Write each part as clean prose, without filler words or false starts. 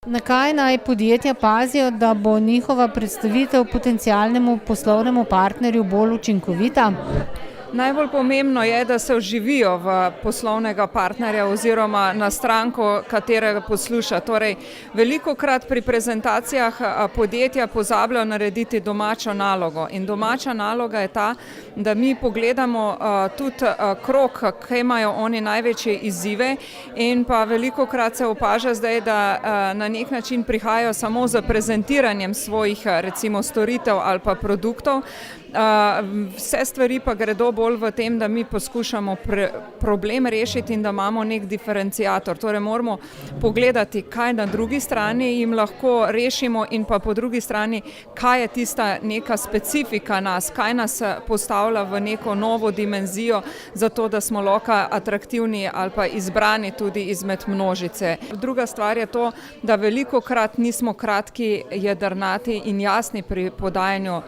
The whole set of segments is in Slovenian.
Na kaj naj podjetja pazijo, da bo njihova predstavitev potencialnemu poslovnemu partnerju bolj učinkovita? Najbolj pomembno je, da se vživijo v poslovnega partnerja oziroma na stranko, katerega posluša. Torej, velikokrat pri prezentacijah podjetja pozabljajo narediti domačo nalogo. In domača naloga je ta, da mi pogledamo tudi krog, kaj imajo oni največje izzive, in pa velikokrat se opaža zdaj, da na nek način prihajajo samo z prezentiranjem svojih recimo storitev ali pa produktov. Vse stvari pa gredo bolj v tem, da mi poskušamo problem rešiti in da imamo nek diferenciator. Torej moramo pogledati, kaj na drugi strani jim lahko rešimo, in pa po drugi strani, kaj je tista neka specifika nas, kaj nas postavlja v neko novo dimenzijo, zato da smo lahko atraktivni ali pa izbrani tudi izmed množice. Druga stvar je to, da velikokrat nismo kratki, jedrnati in jasni pri podajanju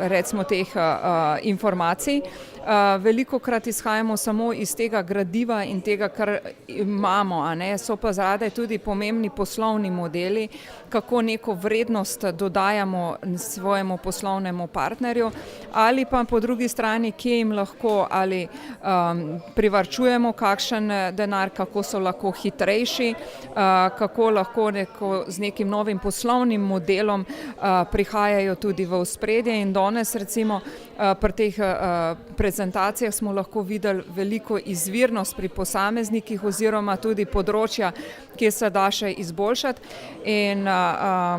recimo teh informacij. Velikokrat izhajamo samo iz tega gradiva in tega, kar imamo, a ne. So pa zadaj tudi pomembni poslovni modeli, kako neko vrednost dodajamo svojemu poslovnemu partnerju, ali pa po drugi strani, kje jim lahko ali privarčujemo kakšen denar, kako so lahko hitrejši, kako lahko z nekim novim poslovnim modelom prihajajo tudi v ospredje. In danes recimo pri teh prezentacijah smo lahko videli veliko izvirnost pri posameznikih oziroma tudi področja, kje se da še izboljšati. In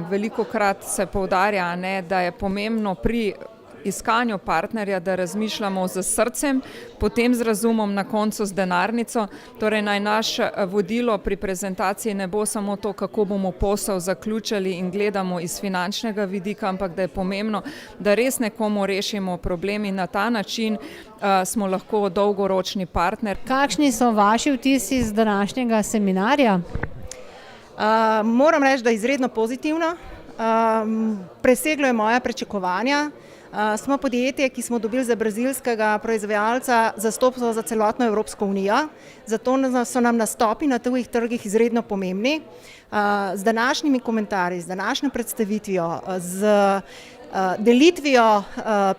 velikokrat se poudarja, ne, da je pomembno pri iskanju partnerja, da razmišljamo z srcem, potem z razumom, na koncu z denarnico. Torej naj naše vodilo pri prezentaciji ne bo samo to, kako bomo posel zaključili in gledamo iz finančnega vidika, ampak da je pomembno, da res nekomu rešimo problem, in na ta način smo lahko dolgoročni partner. Kakšni so vaši vtisi z današnjega seminarja? Moram reči, da je izredno pozitivno. Preseglo je moja pričakovanja. Smo podjetje, ki smo dobili za brazilskega proizvajalca zastopstvo za celotno Evropsko unijo, zato so nam nastopi na tujih trgih izredno pomembni. Z današnjimi komentarji, z današnjo predstavitvijo, z delitvijo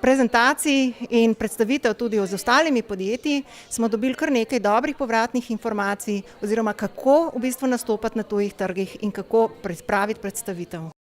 prezentacij in predstavitev tudi z ostalimi podjetji smo dobili kar nekaj dobrih povratnih informacij oziroma kako v bistvu nastopati na tujih trgih in kako pripraviti predstavitev.